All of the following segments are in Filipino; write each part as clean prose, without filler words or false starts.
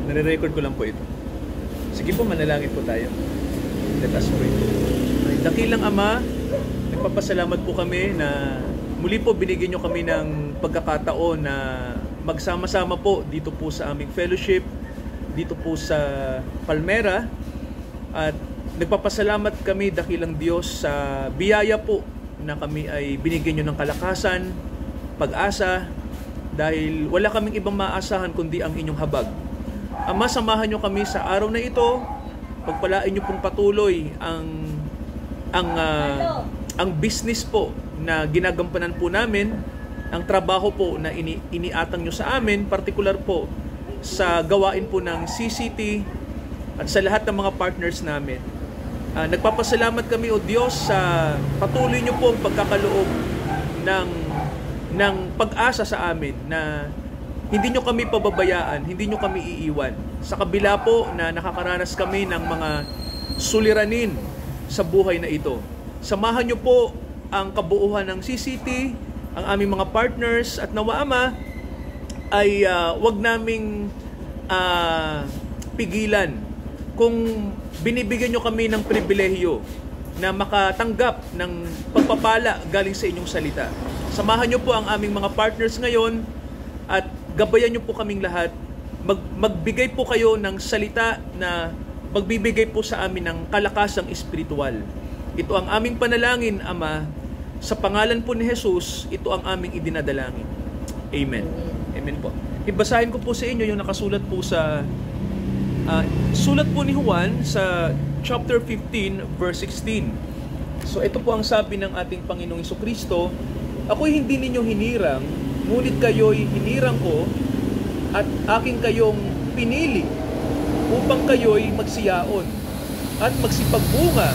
Nare-record ko lang po ito. Sige po, manalangin po tayo. Let us pray. Dakilang Ama, nagpapasalamat po kami na muli po binigyan nyo kami ng pagkakataon na magsama-sama po dito po sa aming fellowship, dito po sa Palmera. At nagpapasalamat kami, dakilang Diyos, sa biyaya po na kami ay binigyan nyo ng kalakasan, pag-asa, dahil wala kaming ibang maasahan kundi ang inyong habag. Ama, samahan nyo kami sa araw na ito. Pagpalain nyo pong patuloy ang business po na ginagampanan po namin, ang trabaho po na iniatang nyo sa amin, partikular po sa gawain po ng CCT at sa lahat ng mga partners namin. Nagpapasalamat kami, O Diyos, sa patuloy nyo po ang pagkakaloob ng pag-asa sa amin na hindi nyo kami pababayaan, hindi nyo kami iiwan. Sa kabila po na nakakaranas kami ng mga suliranin sa buhay na ito. Samahan nyo po ang kabuuan ng CCT, ang aming mga partners, at nawa Ama ay wag naming pigilan kung binibigyan nyo kami ng pribilehiyo na makatanggap ng pagpapala galing sa inyong salita. Samahan nyo po ang aming mga partners ngayon at gabayan nyo po kaming lahat. Magbigay po kayo ng salita na magbibigay po sa amin ng kalakasang espiritual. Ito ang aming panalangin, Ama. Sa pangalan po ni Jesus, ito ang aming idinadalangin. Amen. Amen po. Ibasahin ko po sa inyo yung nakasulat po sa sulat po ni Juan sa chapter 15 verse 16. So ito po ang sabi ng ating Panginoong Jesucristo, ako'y hindi ninyo hinirang, ngunit kayo'y hinirang ko at aking kayong pinili upang kayo'y magsiyaon at magsipagbunga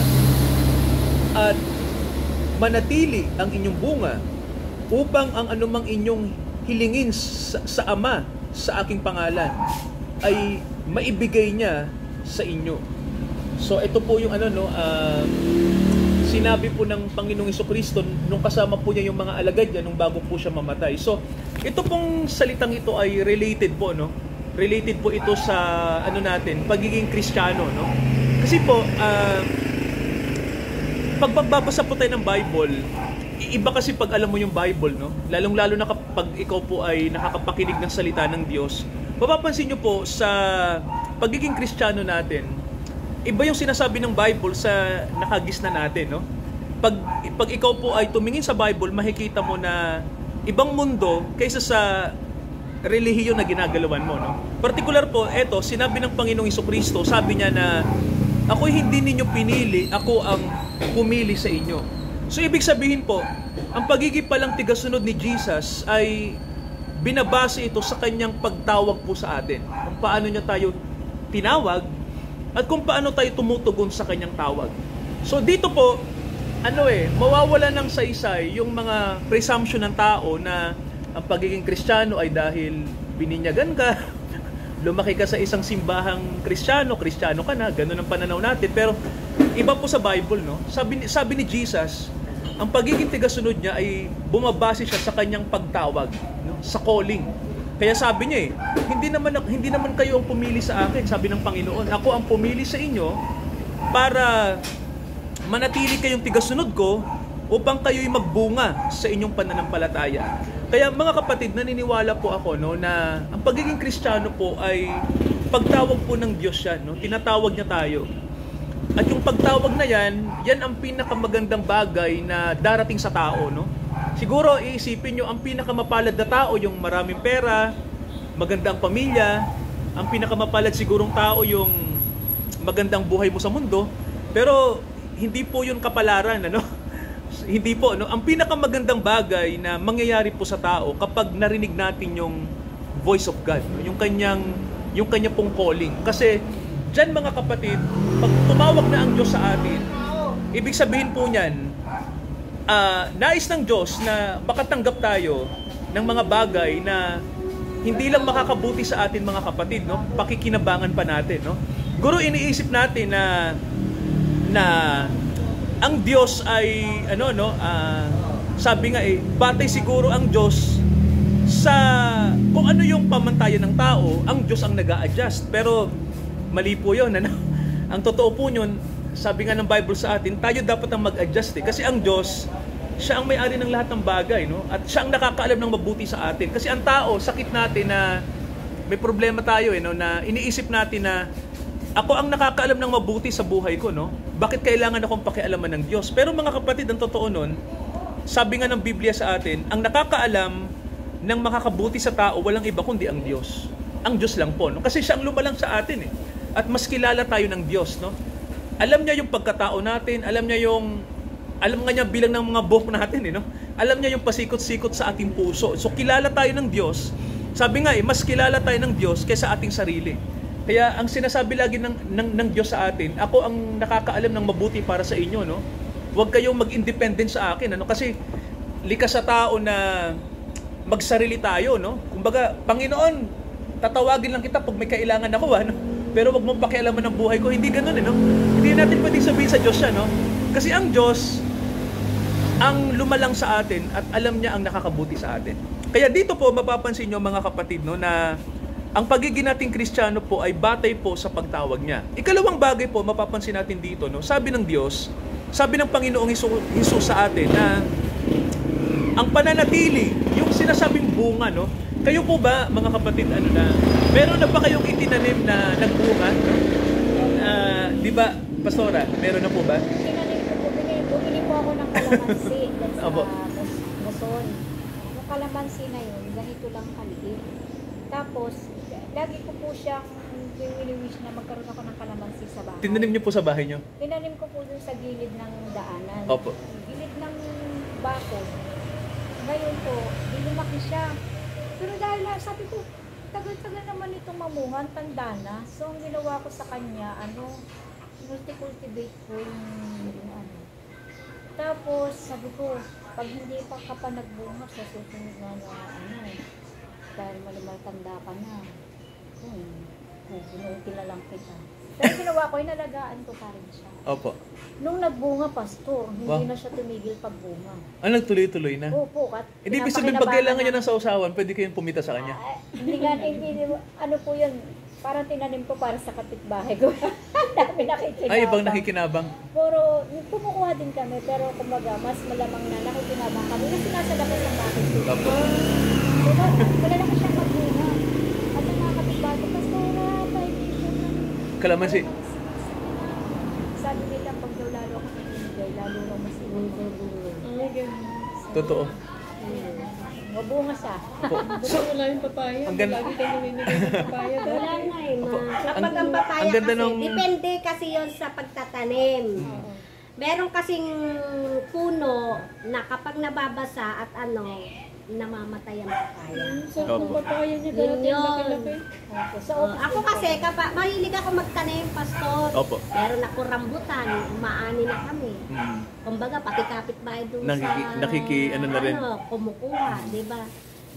at manatili ang inyong bunga upang ang anumang inyong hilingin sa Ama sa aking pangalan ay maibigay niya sa inyo. So ito po yung sinabi po ng Panginoong Jesucristo nung kasama po niya yung mga alagad niya nung bago po siya mamatay. So ito pong salitang ito ay related po, no? Related po ito sa pagiging Kristiyano, no? Kasi po pag magbabasa po tayo ng Bible, iba kasi pag alam mo yung Bible, no? Lalong-lalo na kapag ikaw po ay nakakapakinig ng salita ng Diyos. Mapapansin nyo po sa pagiging Kristiyano natin, iba yung sinasabi ng Bible sa nakagis na natin, no? Pag ikaw po ay tumingin sa Bible, makikita mo na ibang mundo kaysa sa relihiyon na ginagalawan mo, no? Partikular po, eto, sinabi ng Panginoong Jesucristo, sabi niya na ako'y hindi ninyo pinili, ako ang pumili sa inyo. So ibig sabihin po, ang pagiging palang tigasunod ni Jesus ay binabase ito sa kanyang pagtawag po sa atin. Kung paano niya tayo tinawag at kung paano tayo tumutugon sa kanyang tawag. So dito po, mawawala ng saysay yung mga presumption ng tao na ang pagiging Kristiyano ay dahil bininyagan ka, lumaki ka sa isang simbahang Kristiyano ka na, ganun ang pananaw natin. Pero iba po sa Bible, no? Sabi ni Jesus, ang pagiging tigasunod niya ay bumabase siya sa kanyang pagtawag, no? Sa calling. Kaya sabi niya hindi naman kayo ang pumili sa akin, sabi ng Panginoon. Ako ang pumili sa inyo para manatili kayong tigasunod ko upang kayo'y magbunga sa inyong pananampalataya. Kaya mga kapatid, naniniwala po ako, no, na ang pagiging Kristiyano po ay pagtawag po ng Diyos yan, no? Tinatawag niya tayo. At yung pagtawag na yan ang pinakamagandang bagay na darating sa tao, no? Siguro iisipin nyo, ang pinakamapalad na tao yung maraming pera, magandang pamilya, ang pinakamapalad sigurong tao yung magandang buhay mo sa mundo. Pero hindi po yun kapalaran, ano? Hindi po, no? Ang pinakamagandang bagay na mangyayari po sa tao kapag narinig natin yung voice of God, no? Yung kanya pong calling. Kasi diyan mga kapatid, pag tumawag na ang Diyos sa atin, ibig sabihin po niyan, nais ng Diyos na makatanggap tayo ng mga bagay na hindi lang makakabuti sa atin mga kapatid, no? Pakikinabangan pa natin, no? Guro, iniisip natin na ang Diyos ay sabi nga batay siguro ang Diyos kung ano yung pamantayan ng tao, ang Diyos ang nag-a-adjust. Pero mali po yun. Ano? Ang totoo po yun, sabi nga ng Bible sa atin, tayo dapat ang mag-adjust. Kasi ang Diyos, siya ang may-ari ng lahat ng bagay. No? At siya ang nakakaalam ng mabuti sa atin. Kasi ang tao, sakit natin na may problema tayo. No? Na iniisip natin na ako ang nakakaalam ng mabuti sa buhay ko. No? Bakit kailangan akong pakialaman ng Diyos? Pero mga kapatid, ang totoo nun, sabi nga ng Biblia sa atin, ang nakakaalam ng makakabuti sa tao, walang iba kundi ang Diyos. Ang Diyos lang po. No? Kasi siya ang lumalang sa atin. At mas kilala tayo ng Diyos. No? Alam niya yung pagkatao natin. Alam nga niya bilang ng mga buhok natin. No? Alam niya yung pasikot-sikot sa ating puso. So kilala tayo ng Diyos. Sabi nga mas kilala tayo ng Diyos kaysa ating sarili. Kaya ang sinasabi lagi ng Diyos sa atin, ako ang nakakaalam ng mabuti para sa inyo. No? Huwag kayong mag-independent sa akin. Ano? Kasi likas sa tao na magsarili tayo, no? Kumbaga, Panginoon, tatawagin lang kita pag may kailangan ako, ano? Pero wag mong pakialaman ng buhay ko. Hindi ganoon, no? Hindi natin pwedeng sabihin sa Diyos siya, no? Kasi ang Diyos, ang lumalang sa atin at alam niya ang nakakabuti sa atin. Kaya dito po, mapapansin nyo mga kapatid, no, na ang pagiging nating Kristiyano po ay batay po sa pagtawag niya. Ikalawang bagay po, mapapansin natin dito, no? Sabi ng Diyos, sabi ng Panginoong Hesus sa atin na ang pananatili, yung sinasabing bunga, no? Kayo po ba, mga kapatid, meron na ba kayong itinanim na nagbunga? No? Di ba, Pastora, meron na po ba? Tinanim ko po, bumili po ako ng kalamansi sa Muson. Yung kalamansi na yun, ganito lang kaliit. Tapos, lagi ko po siyang wini-wish na magkaroon ako ng kalamansi sa bahay. Tinanim niyo po sa bahay niyo? Tinanim ko po dun sa gilid ng daanan. Opo. Gilid ng bako. Ngayon po, lumaki siya. Pero dahil sabi ko, tagal-tagal naman itong mamuhan, tanda na. So, ang ginawa ko sa kanya, multi-cultivate ko yung ano. Tapos, sabi ko, pag hindi pa ka pa nagbunga sa susunod na dahil malumal tanda ka na, binuti na lang kita. Pero ginawa ko, inalagaan ko pa rin siya. Opo. Nung nagbunga, Pastor, hindi na siya tumigil pagbunga. Nagtuloy-tuloy na? Opo. Hindi ibig sabihin, pag kailangan niya ng sausawan, pwede kayong pumita sa kanya? Hindi, ano po yun, parang tinanim ko para sa kapitbahay ko. Dami nakikinabang. Ay, ibang nakikinabang. Pero, kumukuha din kami, pero kumbaga, mas malamang na nakikinabang kami. Kasi nasa labas ang bakit ko. Opo. Diba, malalaki siyang magbunga. At ang mga kapitbahay ko, Pastor, paibigyan ng Kalamansi. Sabi nila, pag daw lalo ako nagbibigay, lalo lang masinunod. Totoo. Mabunga siya. So, wala yung papaya. Ang ganda. Lagi kayo namimigay ng papaya. Wala na eh, ma. Ang Kapag ang papaya ganda kasi, nung- depende kasi yon sa pagtatanim. Meron kasing puno na kapag nababasa at namamatay ang papaya. So, Opo. kung papaya niya Yun dati, yun. laki-laki. So, Ako kasi, mahilig ako magtanim, Pastor. Opo. Meron ako rambutan, umaani na kami. Hmm. Kumbaga, pati kapitbahay doon Ano na rin? kumukuha, di ba?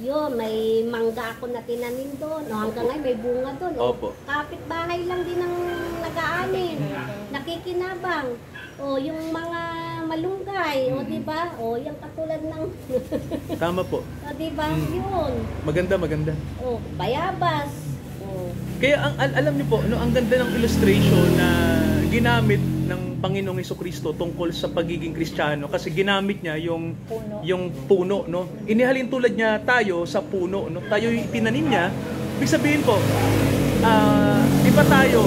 Yun, may mangga ako na tinanim doon. Hanggang ngayon may bunga doon. Opo. Kapitbahay lang din ang nag-aanin. Nakikinabang. Yung mga malunggay, di ba? Yung katulad ng, Tama po. di ba? Yun. Maganda. Bayabas. Kaya alam niyo po, ang ganda ng illustration na ginamit ng Panginoong Jesucristo tungkol sa pagiging Kristiyano kasi ginamit niya yung puno, no? Inihalin tulad niya tayo sa puno, no? Tayo yung tinanim niya. Ibig sabihin po, di ba tayo,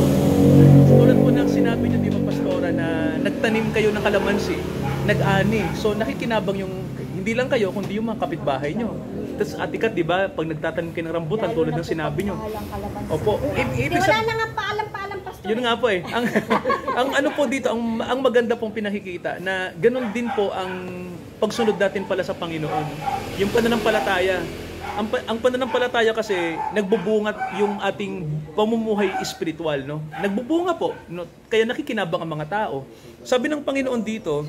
tulad po ng sinabi niyo, di ba, Pastora, na nagtanim kayo ng kalamansi, nag-ani. So nakikinabang yung, hindi lang kayo, kundi yung mga kapitbahay niyo. Tapos atikat, di ba, pag nagtatanim kayo ng rambutan, tulad ng sinabi niyo. Opo. Wala na nga paalam, Pastor. Yun nga po eh. Ang ano po dito, ang maganda pong pinakikita na ganun din po ang pagsunod natin pala sa Panginoon. Yung pananampalataya. Ang pananampalataya kasi nagbubungat yung ating pamumuhay espiritual, no? Nagbubunga po, no? Kaya nakikinabang ang mga tao. Sabi ng Panginoon dito,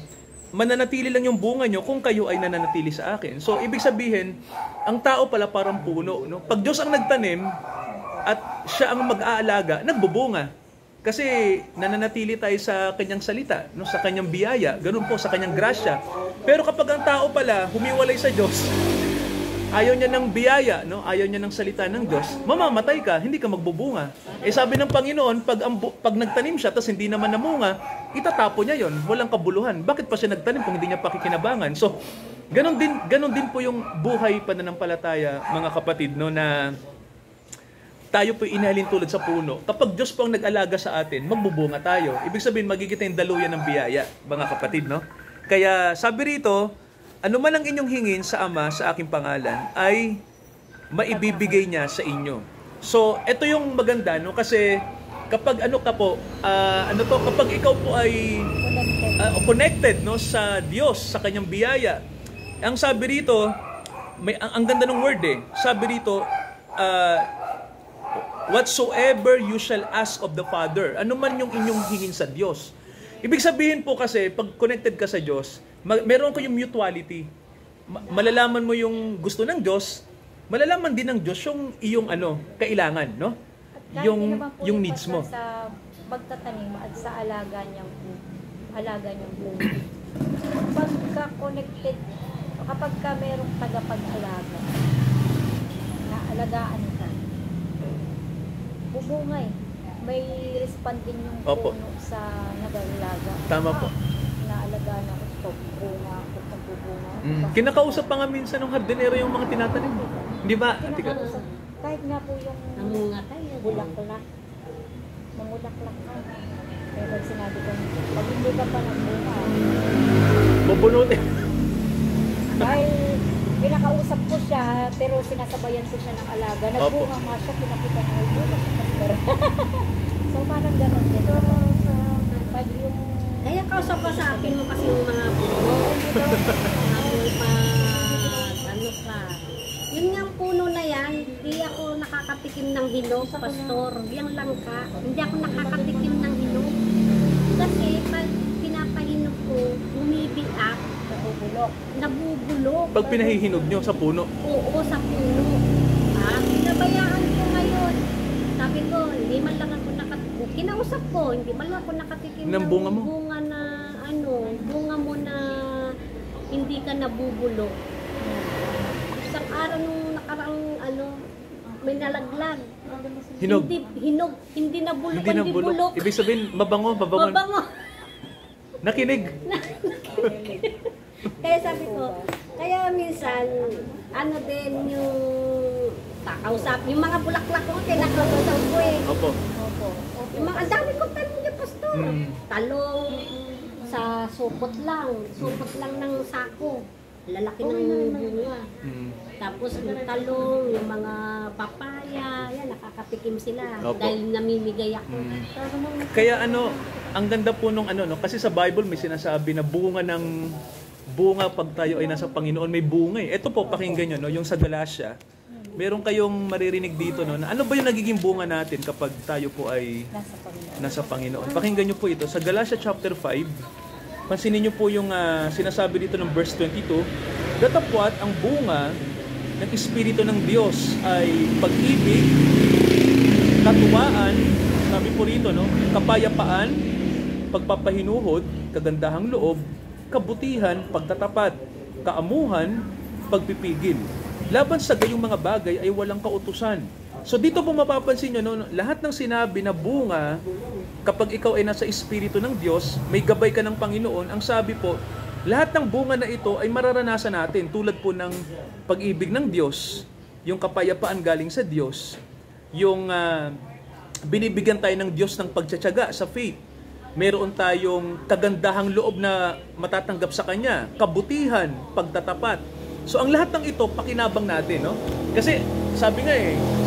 mananatili lang yung bunga nyo kung kayo ay nananatili sa akin. So, ibig sabihin, ang tao pala parang puno, no? Pag Diyos ang nagtanim at siya ang mag-aalaga, nagbubunga. Kasi nananatili tayo sa kanyang salita, no? Sa kanyang biyaya, ganun po, sa kanyang grasya. Pero kapag ang tao pala humiwalay sa Diyos, ayaw niya ng biyaya, no? Ayaw niya ng salita ng Diyos, mamamatay ka, hindi ka magbubunga. Eh sabi ng Panginoon, pag nagtanim siya, tapos hindi naman namunga, itatapo niya yon, walang kabuluhan. Bakit pa siya nagtanim kung hindi niya pakikinabangan? So, ganon din po yung buhay pananampalataya, mga kapatid, no, na tayo po inahalin tulad sa puno. Kapag Diyos po ang nag-alaga sa atin, magbubunga tayo. Ibig sabihin, magiging tayong daluyan ng biyaya, mga kapatid, no? Kaya sabi rito, ano man ang inyong hingin sa Ama sa aking pangalan, ay maibibigay niya sa inyo. So, ito yung maganda, no? Kasi kapag kapag ikaw po ay connected, no, sa Diyos, sa kanyang biyaya. Ang sabi rito, ang ganda ng word eh. Sabi rito, whatsoever you shall ask of the Father. Ano man yung inyong hingin sa Diyos. Ibig sabihin po kasi, pag connected ka sa Diyos, meron kayong mutuality. Malalaman mo yung gusto ng Diyos, malalaman din ng Diyos yung iyong kailangan, no? Yung needs mo. Sa pagtatanim at sa alaga niyang buhay. Pagka connected, kapag ka merong tagapag-alaga, na alagaan ka, bubungay. May respond din yung puno sa nag-alaga. Tama po. Naalagaan ako ito, bunga, bubunga. Kinakausap pa nga minsan ng hardinero yung mga tinatanim. Di ba? Kinakausap. Kahit nga po yung Namungatay. bulaklak. Mangulaklak ka. Pero sinabi ko, pag hindi ka pa nagbunga, Bubunutin. dahil pinakausap ko siya, pero sinasabayan ko siya ng alaga. Nagbunga nga siya, pinakita niya yung bunga sa pastor. So parang gano'n din. Pag yung... Kaya kausap pa sa akin mo kasi yung mga puno. Ano ka. Yun nga ang puno na yan, hindi ako nakakatikim ng hinog, pastor. Yan lang ka. Hindi ako nakakatikim ng hinog. Kasi pag pinapahinog ko, bumibiak, nabubulok. Pag pinahihinog nyo sa puno. Oo, sa puno. Pinabayaan ko ngayon. Sabi ko, hindi man lang ako kinausap ko, hindi man lang ako nakatikim ng bunga mo. Bunga mo na hindi ka nabubulok. Isang araw nung nakaraang may nalaglag. Hinog. Hindi nabulok. Ibig sabihin, mabango. Nakinig. Kaya sabi ko, kaya minsan, din yung kakausap, yung mga bulaklak ko, kinakausap ko eh. Opo. Yung mga, ang dami kong talong niya, pastor. Talong, sa supot lang ng sako. Lalaki ng bunga. Tapos yung talong, yung mga papaya, yan, nakakatikim sila. Opo. Dahil namimigay ako. Kaya ang ganda po nung kasi sa Bible may sinasabi na bunga pag tayo ay nasa Panginoon, may bunga eh. Ito po, pakinggan nyo, no, yung sa Galatia, meron kayong maririnig dito, no, na ano ba yung nagiging bunga natin kapag tayo po ay nasa Panginoon. Pakinggan nyo po ito. Sa Galatia chapter 5, pansinin nyo po yung sinasabi dito ng verse 22, datapwat ang bunga ng Espiritu ng Diyos ay pag-ibig, katuwaan, sabi po rito, no, kapayapaan, pagpapahinuhod, kagandahang loob, kabutihan, pagtatapat, kaamuhan, pagpipigil. Laban sa gayong mga bagay ay walang kautusan. So dito po mapapansin nyo, no, lahat ng sinabi na bunga, kapag ikaw ay nasa Espiritu ng Diyos, may gabay ka ng Panginoon, ang sabi po, lahat ng bunga na ito ay mararanasan natin tulad po ng pag-ibig ng Diyos, yung kapayapaan galing sa Diyos, yung binibigyan tayo ng Diyos ng pagtsatsaga sa faith, meron tayong kagandahang loob na matatanggap sa Kanya, kabutihan, pagtatapat. So ang lahat ng ito, pakinabang natin, no? Kasi sabi nga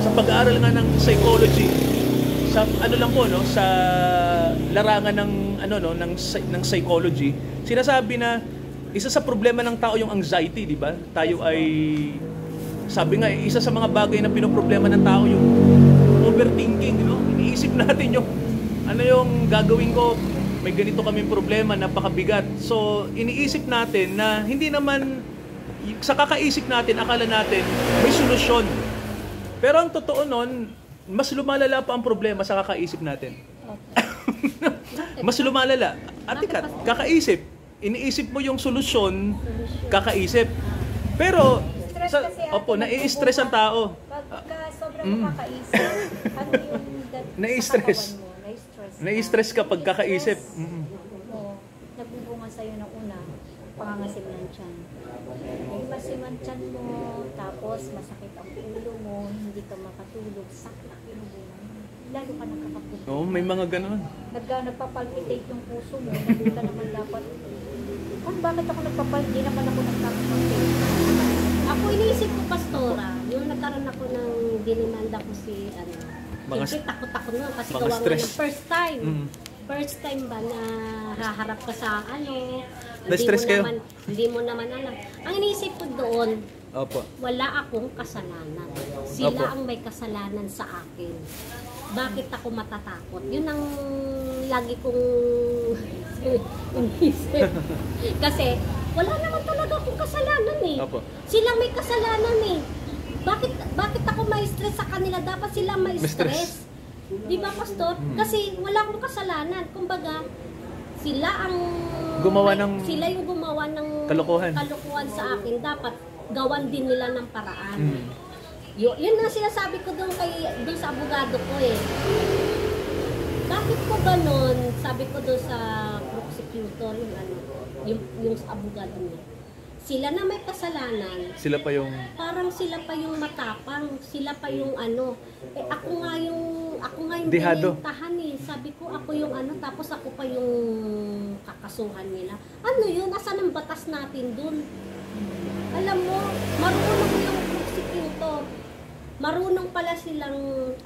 sa pag-aaral nga ng psychology, sa sa larangan ng psychology, sinasabi na isa sa problema ng tao yung anxiety, di ba? Tayo ay, sabi nga isa sa mga bagay na pinoproblema ng tao yung overthinking, no? Iniisip natin yung gagawin ko, may ganito kaming problema, napakabigat. So, iniisip natin na hindi naman, sa kakaisip natin, akala natin, may solusyon. Pero ang totoo nun, mas lumalala pa ang problema sa kakaisip natin. Mas lumalala. Atikat, kakaisip. Iniisip mo yung solusyon, kakaisip. Pero, Stress Sa, kasi opo, ate, nai-stress ang tao. Pagka sobrang Mm. nakakaisip, ano yung Nai-stress. sa katawan mo? Nai-stress ka. Nai-stress ka pag kakaisip. Stress mo, nagbubunga sa'yo ng una, pangangasim ng tiyan. Yung masiman tiyan mo, tapos masakit ang ulo mo, hindi ka makatulog, sakit ang pinubunga mo. Lalo ka nakakapulog. Oo, may mga ganon. Nagpapalpitate yung puso mo, hindi ka naman dapat, bakit ako hindi naman ako nagpapalpitate. Ako iniisip ko, Pastora, yung nagkaroon ako ng dinimanda ko si, Mga- siyempre takot ako nun kasi mga gawa nga stress. ng first time. Mm. First time ba na haharap ka sa Na-stress kayo? Hindi mo naman alam. Ang iniisip ko doon, Opo. wala akong kasalanan. Sila Opo. ang may kasalanan sa akin. Bakit ako matatakot? Yun ang lagi kong inisip. Kasi wala naman talaga akong kasalanan eh. Opo. Sila may kasalanan eh. Bakit ako ma-stress sa kanila? Dapat sila ma-stress. Di ba, Pastor? Kasi wala akong kasalanan. Kumbaga, sila ang sila yung gumawa ng Kalokohan. sa akin. Dapat gawan din nila ng paraan. Mm. Yun na sinasabi ko doon sa abogado ko eh. Bakit po ganun? Sabi ko doon sa prosecutor, yung abogado niya. Sila na may kasalanan. Sila pa yung... Parang sila pa yung matapang, sila pa yung ako nga yung Dehado. binentahan eh. Sabi ko ako yung tapos ako pa yung kakasuhan nila. Ano yun? Asan ang batas natin dun? Alam mo, marunong yung prosecutor. Marunong pala silang,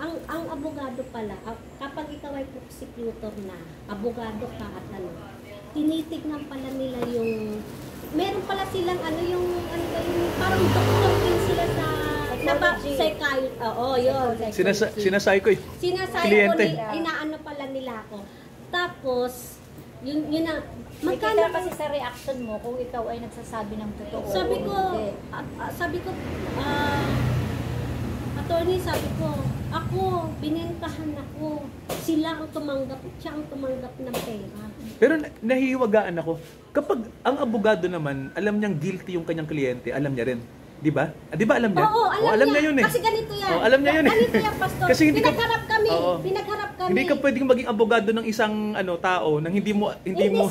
ang abogado pala, kapag ikaw ay prosecutor na, abogado ka at tinitignan pala nila yung, meron pala silang yung parang doctor din sila sa, psychiatrist, yun. Sinasay ko eh. Sinasaya ko, Kliyente. inaano pala nila ako. Tapos, yun na, Magkano kasi sa reaction mo kung ikaw ay nagsasabi ng totoo. sabi ko, attorney, sabi ko, ako, binentahan ako. Sila ang tumanggap, siya ang tumanggap ng pera. Pero nahihiwagaan ako. Kapag ang abogado naman, alam niyang guilty yung kanyang kliyente, alam niya rin. Di ba? Di ba alam niya? Oo, alam niya. yun eh. Kasi ganito yan. Alam niya yun eh. Ganito yan, Pastor. Kasi hindi pinagharap kami. Oo. Pinagharap kami. Hindi ka pwedeng maging abogado ng isang tao nang hindi mo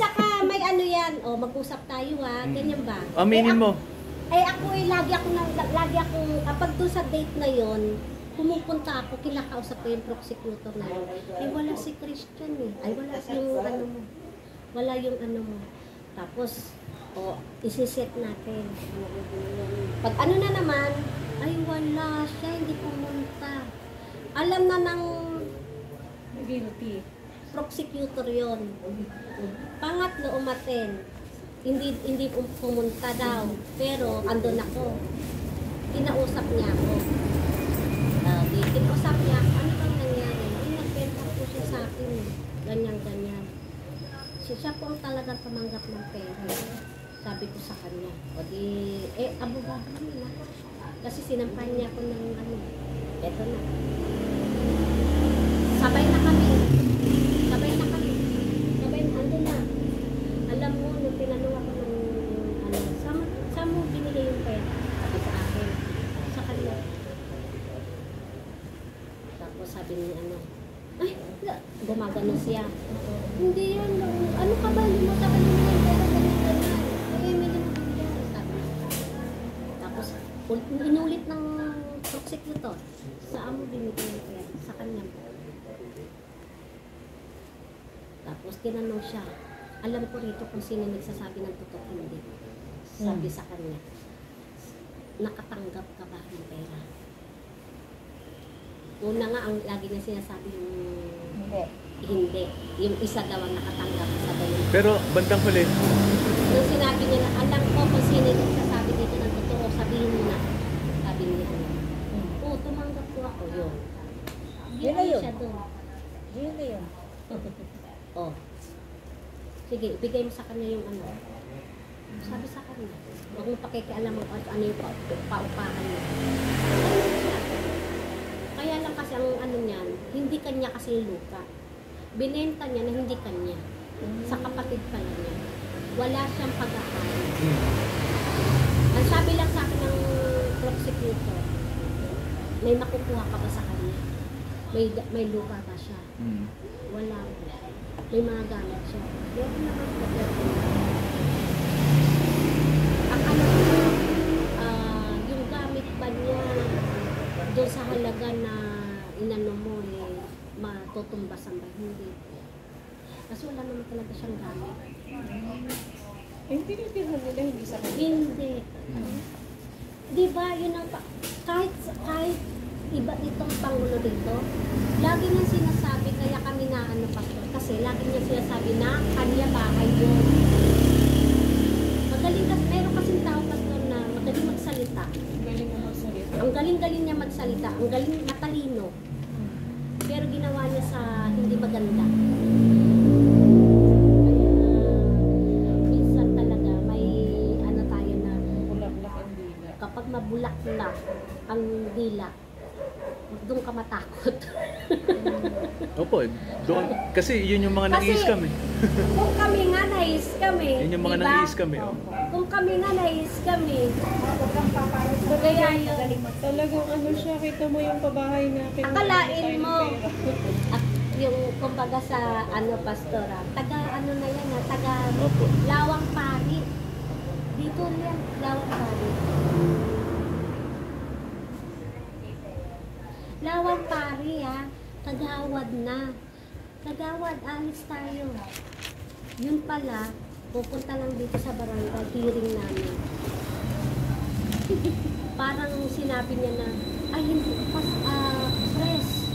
saka may yan. Mag-usap tayo ha. Ganyan ba? aminin mo. Ako lagi akong, kapag doon sa date na yon, pumupunta ako, kinakausap ko yung prosecutor na yun. Wala si Christian eh. Wala yung mo. Wala yung mo. Tapos, isiset natin. Pag na naman, wala siya, hindi pumunta. Alam na ng Guilty. prosecutor yon. Pangatlo, umaten. Hindi pumunta daw. Pero, andun ako. Kinausap niya ako. Kinausap niya ako. Ano bang nangyari? Nagbenta po siya sa akin. Ganyan. Siya po ang talagang tumanggap ng pera. Sabi ko sa kanya. Abogado nila. Kasi sinampay niya ako ng eto na. Sabay na kami. Andun na. Alam mo, nung tinanong ako ng saan mo binili yung pera? Sabi sa akin. Sa kanya. Tapos sabi niya gumagano siya. Hindi yan. Ano ka ba? Hindi mo sa kanya yung pera. May sabi. Tapos, inulit ng prosecutor. Saan mo binili yung pera? Sa kanya. Tapos, tinanong siya. Alam ko rito kung sino nagsasabi ng totoo hindi. Sabi sa kanya, nakatanggap ka ba ng pera? Una nga, ang lagi niya sinasabi yung hindi. Yung isa daw ang nakatanggap sa ganyan. Pero bandang huli, Nung sinabi niya na, alam ko kung sino nagsasabi dito ng totoo, sabihin mo na. Sabi niya, tumanggap ko ako yun. Yun na yun. Siya doon. Yun na yun. Sige, ibigay mo sa kanya yung Sabi sa kanya, huwag mo pakikialam mo ano yung paupahan niya. Kaya lang kasi ang niyan, hindi kanya kasi yung lupa. Binenta niya na hindi kanya. Sa kapatid pala niya. Wala siyang pag-aari. Ang sabi lang sa akin ng prosecutor, may makukuha ka ba sa kanya? May lupa ba siya? Wala po. May mga gamit siya. Meron naman po. Ang ano po, yung gamit ba niya doon sa halaga na inano mo matutumbasan ba? Hindi po. Kasi wala naman talaga siyang gamit. Hindi nila hindi sa kanya. Hindi. Di ba, yun ang kahit iba itong Pangulo dito, lagi niyang sinasabi, kaya kami na pastor, kasi lagi niyang sinasabi na kanya bahay yun. Magaling kasi, meron kasing tao pastor na magaling magsalita. Galing mo magsalita. Ang galing-galing niya magsalita, ang galing matalino. Pero ginawa niya sa hindi maganda. Kapag mabulaklak ang dila, doon ka matakot. Opo, doon, kasi yun yung mga nang-i-scam eh. Kung kami nga nai-scam eh. Yun yung mga diba? nang-i-scam eh. Oh. Kung kami nga nai-scam eh. Kaya yun. Talagang ano siya, kita mo yung pabahay na Akalain mo. At yung kumbaga sa pastora, taga na yan taga Opo. Lawang Pari. Dito yan, Lawang Pari. Lawang Pari Kagawad na. Kagawad, alis tayo. Yun pala, pupunta lang dito sa barangay, hearing namin. Parang sinabi niya na, ay hindi, press.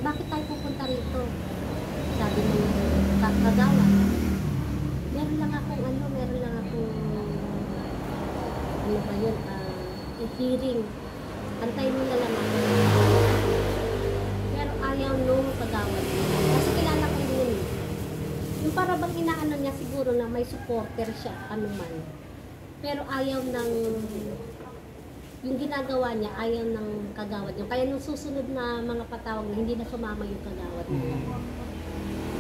Bakit tayo pupunta rito? Sabi niya, Kagawad. Meron lang akong ano ba yun, hearing. Antayin mo na lang ako. Pero ayaw nung Kagawad. Kasi kilala ko yun. Yung para bang inaano niya siguro na may supporter siya, ano man. Pero ayaw ng, yung ginagawa niya, ayaw ng Kagawad niya. Kaya nung susunod na mga patawag na, hindi na sumama yung Kagawad niya.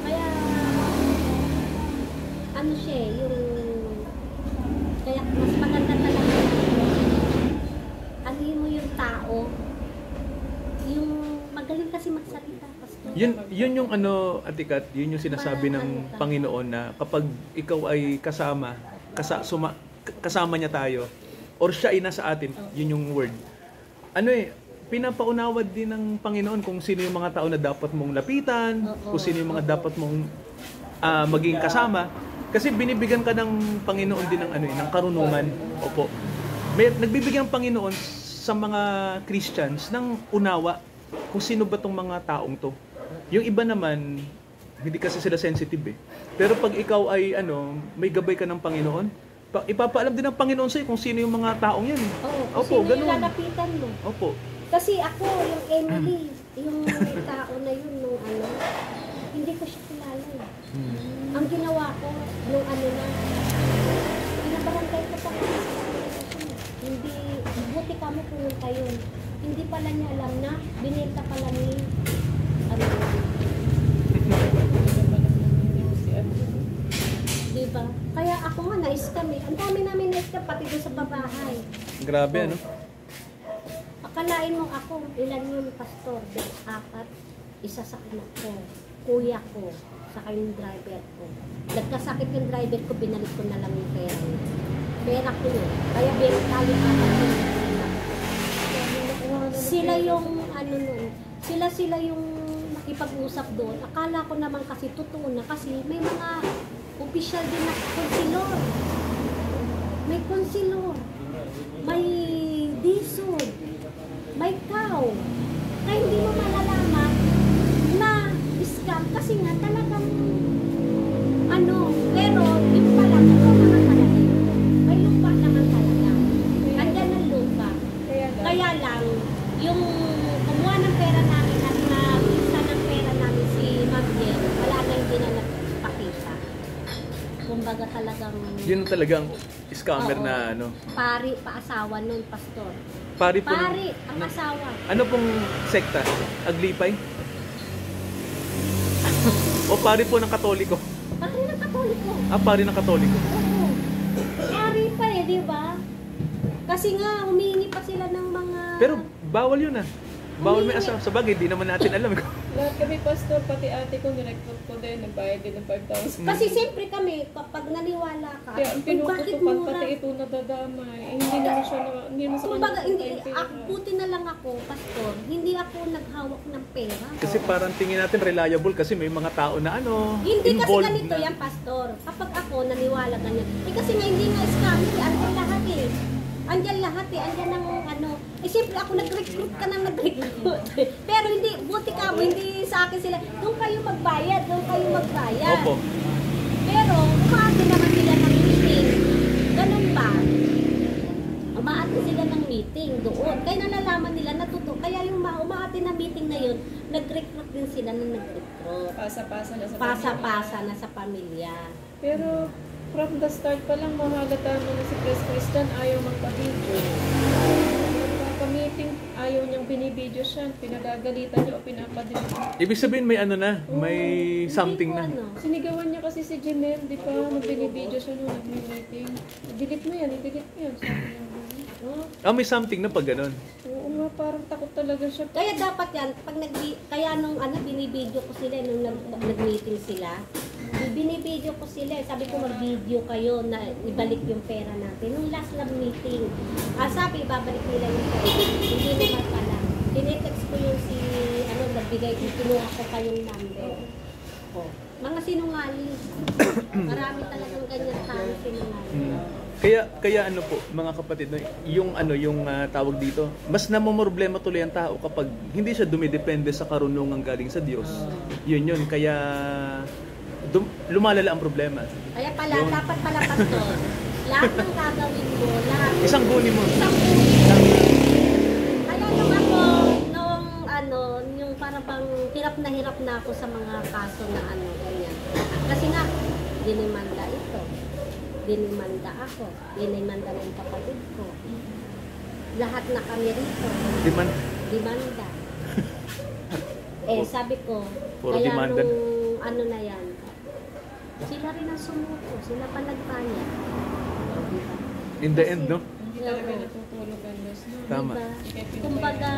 Kaya, ano siya, yung, kaya mas maganda talaga alihin mo yung tao, yung magaling kasi magsalita. Yun yung Atikat, yun yung sinasabi ng Panginoon na kapag ikaw ay kasama niya tayo, or siya ay nasa atin, yun yung word. Pinapaunawad din ng Panginoon kung sino yung mga tao na dapat mong lapitan, kung sino yung mga dapat mong maging kasama. Kasi binibigyan ka ng Panginoon din ng karunungan. Opo. Nagbibigyan ng Panginoon sa mga Christians ng unawa kung sino ba tong mga taong to. Yung iba naman, hindi kasi sila sensitive eh. Pero pag ikaw ay may gabay ka ng Panginoon, ipapaalam din ng Panginoon sa'yo kung sino yung mga taong yan. Opo, sino yung lalapitan mo. Opo. Kasi ako, yung Emily, yung tao na yun, hindi ko siya kilala. Ang ginawa ko, nung pinabarangay ko pa hindi, buti kami pumunta yun. Hindi pala niya alam na, binenta pala ni, diba? Kaya ako nga, na-scam eh. Ang dami namin na-scam, pati doon sa babahay. Grabe, Akalain mo ako, ilan yun, pastor? 4, isa sa anak ko, kuya ko, saka yung driver ko. Nagkasakit yung driver ko, binalik ko na lang yung pera niya. Pera ko yun. Kaya binalik sila yung nun, sila yung nakipag-usap doon. Akala ko naman kasi totoo na kasi may mga official din na konsilor. May konsilor. May disod. May cow. Kaya hindi mo malalaman na scam kasi nga talagang pero yung pala naman talaga may lupa naman talaga. Andyan ang lupa. Kaya lang yung kumuha ng pera namin at na-visa ng pera namin si Magdiel, wala na hindi na nagpakita. Kumbaga talagang yun talagang scammer na pari, paasawa nun, pastor. Pari po ang asawa. Ano pong sekta? Aglipay? O pari po ng Katoliko? Pari ng Katoliko. Pari ng Katoliko. Oo. Pari pa di ba? Kasi nga, humihingi pa sila ng mga... Pero bawal yun ah. Bawal may asawa. Sa bagay, di naman natin alam. Lahat kami pastor, pati ate ko, nirecruit ko din, nagbayad din ng 5,000. Kasi siyempre kami, kapag naniwala ka, Kaya ang bakit pinukutukan, mura? pati ito nadadamay. Hindi naman siya, hindi naman sa Kumbaga, hindi, pera. buti na lang ako, pastor, hindi ako naghawak ng pera. Kasi parang tingin natin reliable kasi may mga tao na ano, Hindi kasi involved ganito na. yan, pastor. Kapag ako naniwala ganyan. Kasi nga hindi nga scammer, andyan lahat eh. Andyan lahat eh, andyan ng ano. Eh siyempre ako nag-recruit ka nang nag-recruit. Pero hindi, buti ka mo, hindi sa akin sila. Doon kayo magbayad, doon kayo magbayad. Opo. Pero umaati naman sila ng meeting. Ganun ba? Umaati sila ng meeting doon. Kaya nalalaman nila natuto. Kaya yung umaati na meeting na yun, nag-recruit din sila ng nag-recruit. Pasa-pasa na sa Pasa-pasa na sa pamilya. Pero from the start pa lang, mahalata mo na si Chris Christian ayaw magpa-video. Pag-meeting, ayaw niyang binibideo siya, pinagagalitan niya o pinapadito. Ibig sabihin may ano na, may something na. Hindi ko, Sinigawan niya kasi si Janelle, di ba? Nung binibideo siya nung nag-meeting. I-delete mo yan, i-delete mo yan. Sabi niya. Oh, May something na pag ganun. oo nga, parang takot talaga siya. Kaya dapat yan, pag kaya nung binibideo ko sila, nung nag-meeting sila, binibideo ko sila, sabi ko mag-video kayo na ibalik yung pera natin. Nung last lab meeting, sabi ibabalik nila yung pera. Hindi naman pala. Tinetext ko yung nagbigay ko, kinuha ko kayong number. Oh. Mga sinungaling. Marami talagang ganyan tayo sinungaling. Kaya ano po, mga kapatid, no, yung tawag dito, mas namomroblema tuloy ang tao kapag hindi siya dumidepende sa karunungan galing sa Diyos. Yun. Kaya lumalala ang problema. Kaya pala, dapat pala pastor, lahat ng gagawin mo, lahat. Isang guni mo. Kaya yung parang hirap na ako sa mga kaso na ganyan. Kasi nga, dinimanda ito. Dinimanda ako. Dinimanda ng kapatid ko. Lahat na kami rito. Dimanda. Sabi ko, Puro kaya demanda. nung na yan, sila rin ang sumuko. Sila pa nagbayad. Diba? In the end, no? Hindi talaga natutulog ang Diyos. No? Tama. Diba? Kumbaga,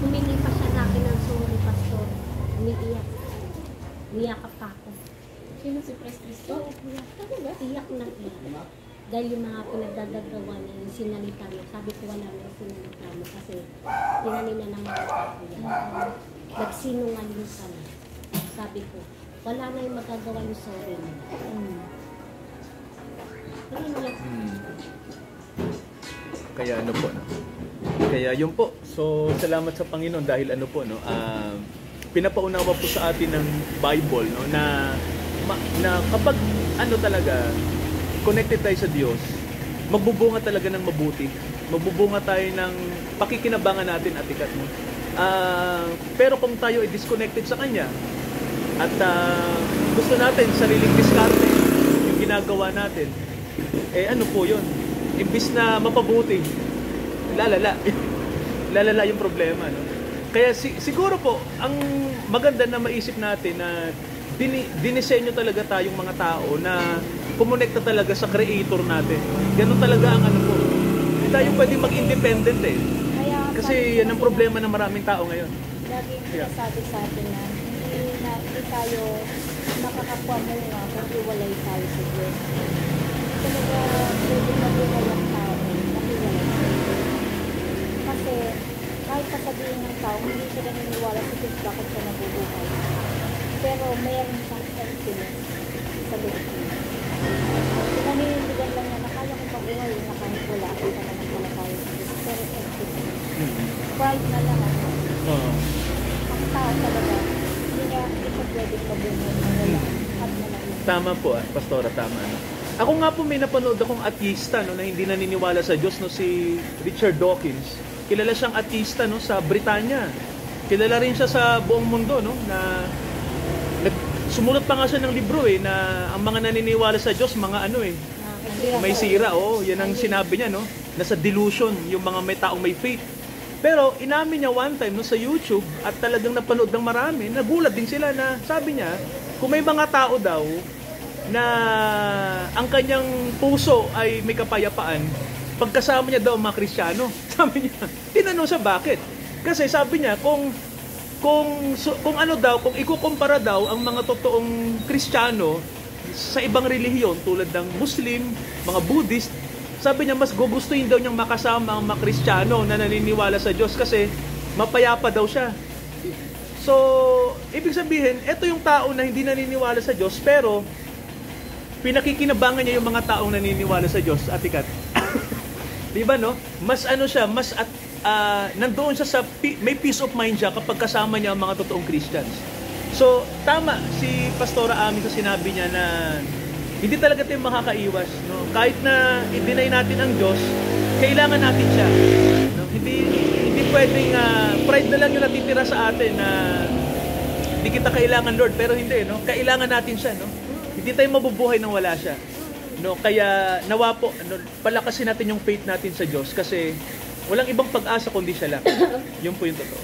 humingi pa siya sa akin ng sorry, pastor. Umiiyak. Niyakap pa ako. Sino si Chris Christian? Iyak na iyak. Dahil yung mga pinagdadagawa niya, yung sinalita niya, sabi ko wala na yung sinalita mo kasi pinanina ng mga tao yan. Nagsinungaling ka na. Sabi ko, wala na yung magagawa yung sorry mo. Kaya ano po, no? Kaya yun po. So, salamat sa Panginoon dahil ano po, no? Pinapaunawa po sa atin ng Bible, no? Na kapag ano talaga, connected tayo sa Diyos, magbubunga talaga ng mabuti. Magbubunga tayo ng pakikinabangan natin at ikat mo. Pero kung tayo ay disconnected sa Kanya, at gusto natin sariling diskarte, yung ginagawa natin, ano po yun? Imbis na mapabuti, lalala. Lalala yung problema, no? Kaya siguro po, ang maganda na maisip natin na dinisenyo talaga tayong mga tao na kumonekta talaga sa creator natin. Ganun talaga ang ano po. Hindi tayo pwedeng mag-independent eh. Kasi yan ang problema ng maraming tao ngayon. Laging sinasabi sa atin na hindi tayo makakapwa mo nga kung iwalay tayo sa Diyos. Talaga pwede mabuhay ang tao kasi wala sa Diyos. Kasi kahit pasabihin ng tao, hindi sila naniniwala sa Diyos bakit siya nabubuhay. Pero mayroon siyang emptiness sa loob niya. Pinaninindigan lang niya na kaya kong pabuhay na kahit wala ako na nagpalatayo sa Diyos. Pero emptiness. Pride na lang ako. Ang tao talaga, hindi siya pwedeng mabuhay na wala at nalang. Tama po, Pastora, tama. No? Ako nga po may napanood akong atheista, no, na hindi naniniwala sa Diyos, no, si Richard Dawkins. Kilala siyang atheista, no, sa Britanya. Kilala rin siya sa buong mundo, no, na sumulat pa nga siya ng libro na ang mga naniniwala sa Diyos, mga may sira, yan ang sinabi niya, no, nasa delusion yung mga may taong may faith. Pero inamin niya one time no, sa YouTube at talagang napanood ng marami, nagulat din sila na sabi niya, kung may mga tao daw na ang kanyang puso ay may kapayapaan pagkasama niya daw ang mga Kristiyano. Sabi niya, tinanong siya bakit? Kasi sabi niya, kung ano daw, kung ikukumpara daw ang mga totoong Kristiyano sa ibang relihiyon tulad ng Muslim, mga Buddhist, sabi niya mas gugustuhin daw niyang makasama ang mga Kristiyano na naniniwala sa Diyos kasi mapayapa daw siya. So, ibig sabihin, ito yung tao na hindi naniniwala sa Diyos pero pinakikinabangan niya yung mga taong naniniwala sa Diyos, Ate Kat. Diba, no? Mas ano siya, mas nandoon siya sa may peace of mind siya kapag kasama niya ang mga totoong Christians. So, tama si Pastora Ami sa sinabi niya na hindi talaga tayo makakaiwas, no? Kahit na i-deny natin ang Diyos, kailangan natin siya. No? Hindi pwedeng pride na lang yung natitira sa atin na hindi kita kailangan, Lord, pero hindi, no? Kailangan natin siya, no? Hindi tayo mabubuhay nang wala siya. No, kaya nawa po palakasin natin yung faith natin sa Diyos kasi walang ibang pag-asa kundi siya lang. Yun po yung totoo.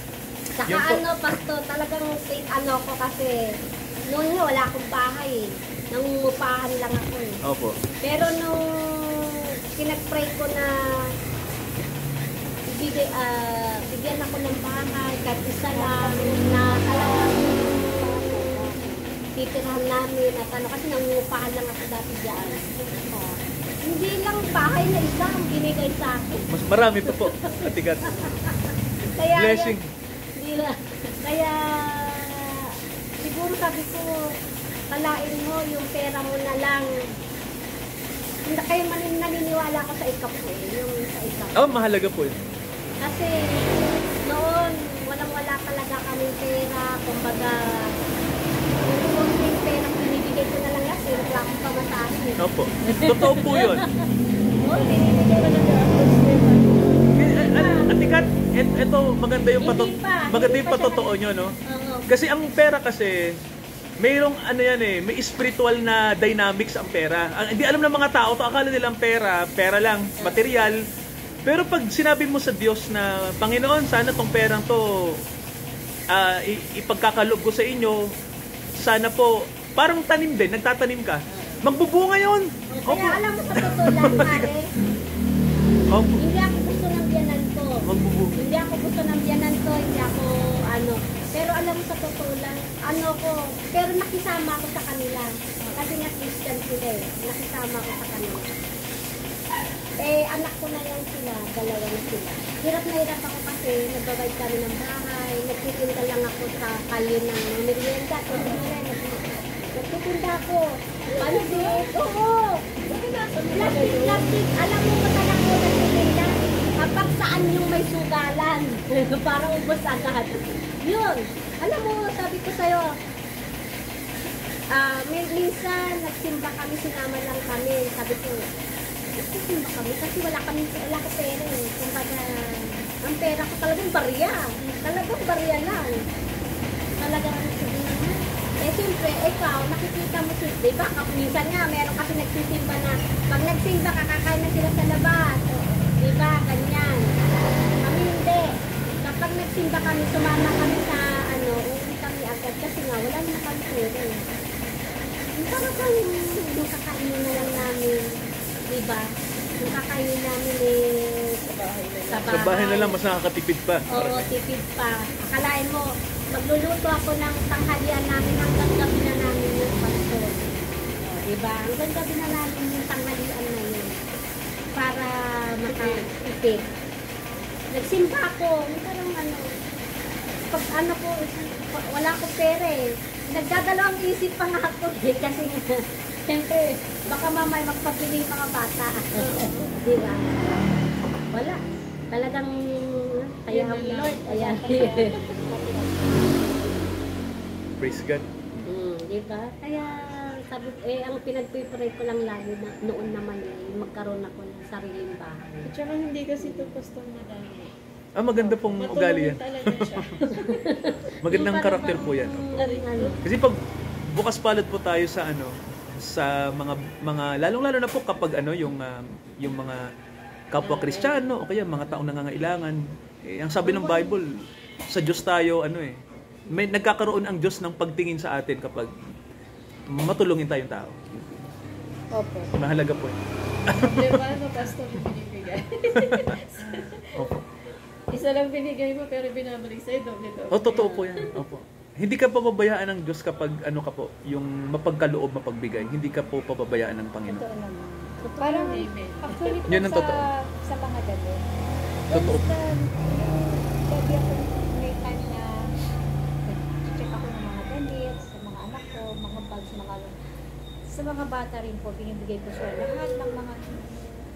Saka Yun po. Pastor, talagang ko kasi noon nga wala akong bahay eh. Nangungupahan lang ako eh. Opo. Pero nung pinag-pray ko na bigyan ako ng bahay, kahit isa lang na talagang titirahan namin at kasi nangungupahan lang ako dati dyan. Hindi lang bahay na isa ang binigay sa akin. Mas marami pa po, Ate Kat. Kaya, Blessing. Kaya siguro sabi ko, kalain mo yung pera mo na lang. Hindi kayo naniniwala ko sa ikap ko eh, yung sa ikap. Oh, mahalaga po yun. Kasi noon, walang-wala talaga kaming pera, kumbaga, yung konting pera binibigay ko na lang yan, pero wala akong pamasahin. Opo. Totoo po yun. Oo, binibigay ko na lang. Ate Kat, ito maganda yung Hindi pa patotoo nyo, no? Oo. Kasi ang pera kasi, mayroong ano yan eh, may spiritual na dynamics ang pera. Hindi alam ng mga tao, to akala nilang pera lang, material. Pero pag sinabi mo sa Diyos na, Panginoon, sana tong perang to ipagkakaloob ko sa inyo, sana po, parang tanim din, nagtatanim ka. Magbubunga yun! Kaya alam mo sa totoo lang, Mare, Opo. hindi ako gusto ng biyanan ko. Magbubunga. Hindi ako gusto ng biyanan ko, hindi ako pero alam mo sa totoo lang, pero nakisama ako sa kanila. Kasi nga Christian sila eh, nakisama ako sa kanila. Anak ko na yan sila, dalawa na sila. Hirap na hirap ako kasi nagbabayad kami ng bahay, nagtitinda lang ako sa kalye ng merienda. Nagtitinda ako. Pansit, oo. Plastic. Alam mo ba talaga ako nagtitinda? Kapag saan yung may sugalan, parang ubos agad. Yun. Alam mo, sabi ko sa'yo, minsan nagsimba kami, sinama lang kami. Sabi ko, nagsimba kami kasi wala ko pera eh. Kumbaga, ang pera ko talagang barya. Talagang barya lang. Talagang siyempre, ikaw, nakikita mo siya, diba? Minsan nga, meron kasi nagsisimba na, pag nagsimba, kakakain na sila sa labas. Diba? Ganyan. Kami hindi. Kapag nagsimba kami, sumama kami sa, uwi kami agad kasi nga, wala naman kami pera eh. Parang yung kakainin na lang namin, diba? Yung kakainin namin sa bahay na lang, mas nakakatipid pa. Oo, tipid pa. Akalain mo, magluluto ako ng tanghalian namin hanggang gabi na namin yung pastor. Diba? Hanggang gabi na namin yung tanghalian na yun. Para makatipid. Nagsimba ako. Parang pag wala akong pera eh. Nagdadalawang isip pa nga ako eh. Kasi siyempre, baka mamay magpapili yung mga bata. Diba? Wala. Talagang kaya ang Lord. Ayan. Praise God. Diba? Kaya sabi, ang pinagpipray ko lang lagi na noon naman magkaroon ako ng sariling bahay. At saka hindi kasi ito pastor madami. Maganda pong ugali yan. Matulungin talaga siya. Magandang karakter po yan. Kasi pag bukas palad po tayo sa sa mga lalong-lalo na po kapag yung mga kapwa Kristiyano o kaya mga taong nangangailangan. Ang sabi ng Bible, sa Diyos tayo may nagkakaroon ang Diyos ng pagtingin sa atin kapag matulungin tayong tao. Opo. Mahalaga po yun. Problema ano, pastor yung binibigay. Opo. Isa lang binigay mo pero binabalik sa'yo, doble-doble. Totoo po yan. Opo. Hindi ka pababayaan ng Diyos kapag ano ka po, yung mapagkaloob, mapagbigay. Hindi ka po pababayaan ng Panginoon. Totoo naman. Parang, Amen. actually po Yun ang totoo. sa mga damit. Totoo. Gabi ako may time na check ako ng mga damit, sa mga anak ko, mga bags, sa mga bata rin po, binibigay ko sa lahat ng mga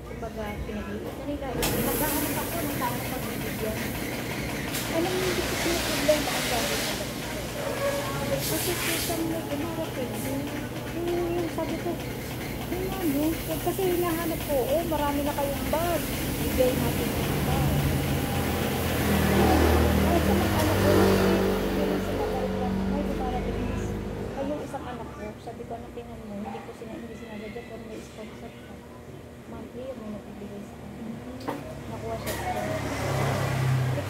kumbaga pinag-iitan nila. Naghahanap ako ng tao na pagbibigyan. Alam mo, hindi ko problema ang gawin sa damit. Kasi kita mo dumarating. Yung sabi ko, ano, kasi hinahanap ko, marami na kayong bag. Bigay natin yung bag. Ay, sa mga anak ko, yun sa mga lang, ay, dumarating. Ay, yung isang anak ko, sabi ko, ano tingnan mo, hindi sinasadya pero may sponsor ka. Monthly, may nagbibigay sa akin. Nakuha siya sa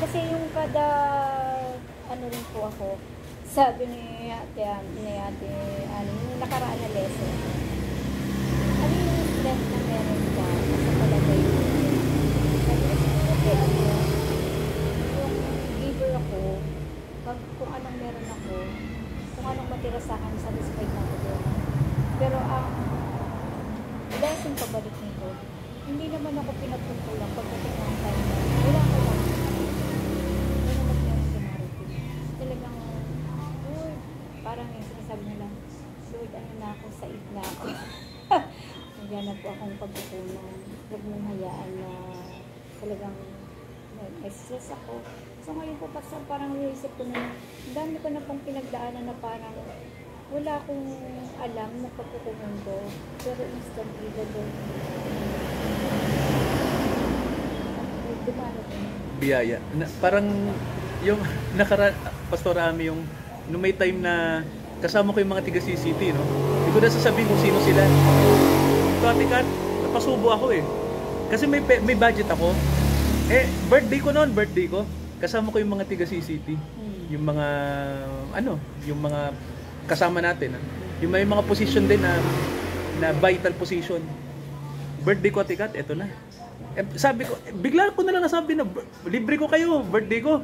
kasi yung kada, ano rin po ako, sabi ni ate, yung nakaraan na lesson, ano yung strength na meron ka sa palagay mo? Sabi ko, yung giver ako, kung anong meron ako, kung anong matira sa akin, satisfied na ako doon. Pero ang lesson pabalik nito, hindi naman ako pinagpungkulang pagdating ng time na wala ko lang. Wala naman meron pinarating. Talagang, parang yung sinasabi nila, Lord, ano na ako, said na ako. Nagyanap po akong pagkukunan. Huwag mong hayaan na talagang nag-stress ako. So ngayon po, Pastor, parang naisip ko na, ang dami ko na pong pinagdaanan na parang wala akong alam na pagkukunan ko. Pero instantly, dumano ko. Biyaya. Parang yung Pastor Ami, yung nung may time na kasama ko yung mga tiga CCT, no? Hindi ko na sasabihin kung sino sila. Kat, napasubo ako eh. Kasi may budget ako. Birthday ko. Kasama ko yung mga tiga CCT. Yung mga, yung mga kasama natin. Yung may mga position din na vital position. Birthday ko, Tikat, eto na. Sabi ko, bigla ko na lang nasabi na libre ko kayo, birthday ko.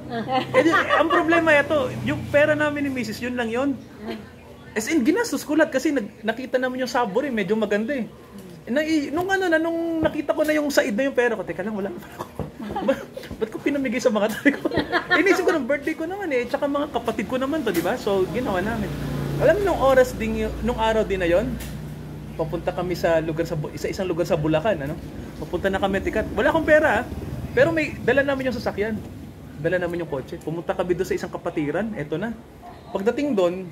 Ang problema ito, yung pera namin ni Mrs. yun lang yun. As in, ginastos ko lahat kasi nakita naman yung sabor medyo maganda eh. Nung nakita ko na yung said na yung pera ko, teka lang, wala na ako. Ba't ko pinamigay sa mga tabi ko? Inisip ko ng birthday ko naman eh, tsaka mga kapatid ko naman to, di ba? So, ginawa namin. Alam mo, nung araw din na yon, papunta kami sa isang lugar sa Bulacan, ano? Papunta na kami, Tikat. Wala akong pera, pero dala namin yung sasakyan. Dala namin yung kotse. Pumunta kami doon sa isang kapatiran, eto na. Pagdating doon,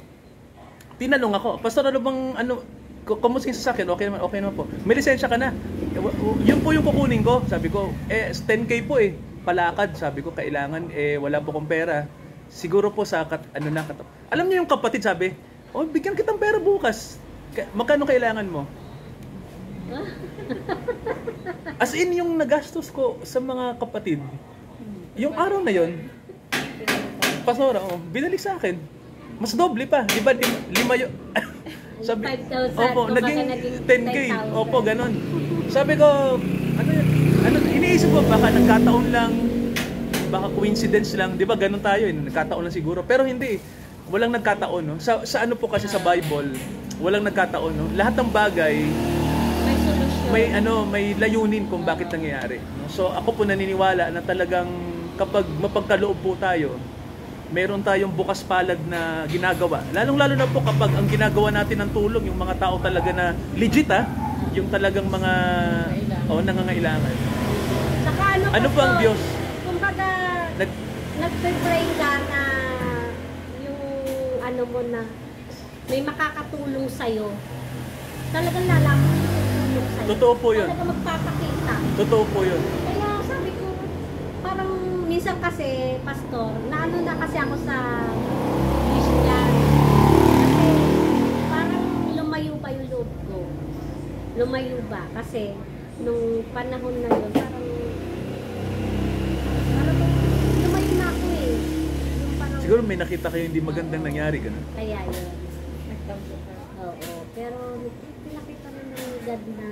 tinanong ako, Pastor, ano bang, kumusta yung sasakyan? Okay naman po. May lisensya ka na. Yun po yung kukunin ko. Sabi ko, 10K po eh. Palakad. Sabi ko, kailangan, wala po kong pera. Siguro po sa, alam niyo yung kapatid, sabi, bigyan kitang pera bukas. Magkano kailangan mo? As in, yung nagastos ko sa mga kapatid, yung araw na yon, Pastora, binalik sa akin. Mas doble pa. Di ba, 5 yun? Sabi, 5,000. naging 10K. Opo, ganon. Sabi ko, iniisip ko, baka nagkataon lang, baka coincidence lang. Di ba, ganon tayo, nagkataon lang siguro. Pero hindi, walang nagkataon. No? Sa ano po kasi sa Bible, walang nagkataon. No? Lahat ng bagay, May solusyon. may layunin kung bakit nangyayari. No? So ako po naniniwala na talagang kapag mapagkaloob po tayo, meron tayong bukas palad na ginagawa. Lalong-lalo na po kapag ang ginagawa natin ng tulong, yung mga tao talaga na legit yung talagang mga nangangailangan. Saka Ano po ang Diyos? Kumbaga, nagpe-pray ka na yung mo na may makakatulong sa'yo. Talagang lalaman yung tutulong sa'yo. Totoo po yun. Talagang magpapakita. Totoo po yun. Kaya sabi ko, parang minsan kasi, Pastor, naano na kasi ako sa Christian. Kasi parang lumayo pa yung loob ko. Lumayo ba? Kasi nung panahon na yun, parang lumayo na ako eh. Yung parang, Siguro may nakita kayo hindi magandang nangyari, gano'n. kaya yun. Nagtampo ka. Oo. Pero pinakita rin ng God na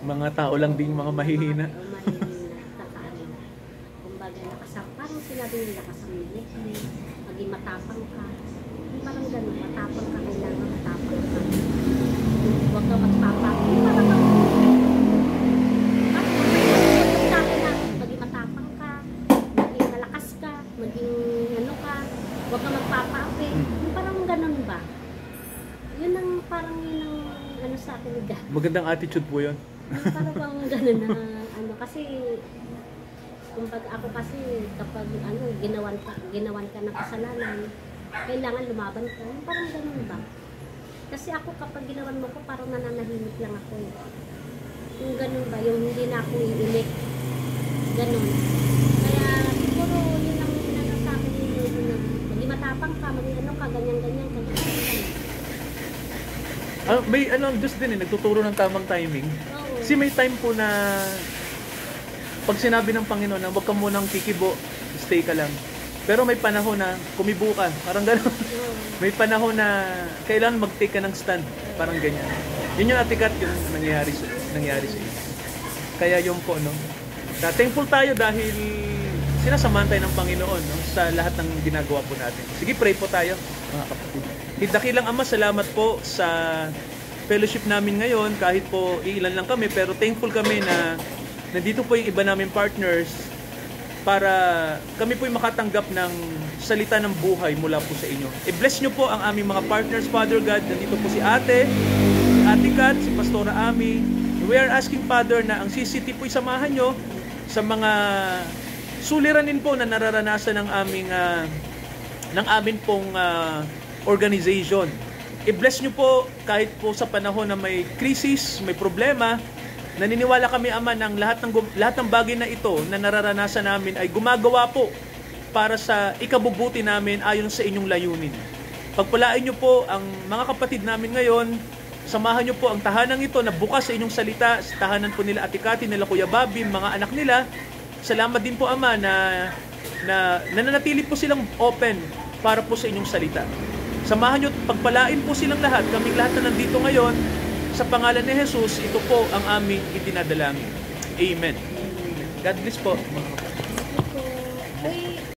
Mga tao lang ding mga mahihina. mahihina, kakaano. Kumbaga, parang sinabi nila kasamili, maging matapang ka. Parang ganun, matapang ka, kailangan matapang ka. Huwag ka magpapang. Parang sa akin na, maging matapang ka, maging malakas ka, maging ano ka, huwag ka magpapaapi. Parang ganun ba? Yun ang parang yun ang ano sa akin ni God. Magandang attitude po yun. Parang bang gano'n na ano kasi kumbaga ako kasi kapag ano ginawan ka ng kasalanan kailangan lumaban ka. Parang gano'n ba? Kasi ako kapag ginawan mo ko parang nananahimik lang ako eh. Yung gano'n ba? Yung hindi na ako iinik. Gano'n. Kaya siguro yun ang ano sa akin yun na maging matapang ka, maging ano ka, ganyan-ganyan ka. May ano, Diyos din nagtuturo ng tamang timing. Oo. Kasi may time po na pag sinabi ng Panginoon na huwag ka munang kikibo, stay ka lang. Pero may panahon na kumibo ka, parang gano'n. Oo. May panahon na kailangan mag-take ka ng stand, parang ganyan. Yun yung atikat yung nangyayari sa iyo. Kaya yung po, no? Thankful tayo dahil sinasamahan tayo ng Panginoon, no? Sa lahat ng ginagawa po natin. Sige, pray po tayo, mga kapatid. Dakilang Ama, salamat po sa fellowship namin ngayon. Kahit po ilan lang kami, pero thankful kami na nandito po yung iba namin partners para kami po yung makatanggap ng salita ng buhay mula po sa inyo. I-bless nyo po ang aming mga partners, Father God. Nandito po si Ate Kat, si Pastora Ami. We are asking, Father, na ang CCT po isamahan nyo sa mga suliranin po na nararanasan ng amin pong organization. I-bless nyo po kahit po sa panahon na may krisis, may problema. Naniniwala kami, Ama, ng lahat ng bagay na ito na nararanasan namin ay gumagawa po para sa ikabubuti namin ayon sa inyong layunin. Pagpalain nyo po ang mga kapatid namin ngayon. Samahan nyo po ang tahanang ito na bukas sa inyong salita, sa tahanan po nila Ate Cathy, nila Kuya Bobby, mga anak nila. Salamat din po, Ama, na nananatili po silang open para po sa inyong salita. Samahan nyo, pagpalain po silang lahat, kaming lahat na nandito ngayon, sa pangalan ni Jesus, ito po ang aming itinadalangin. Amen. God bless po, mga kapatid.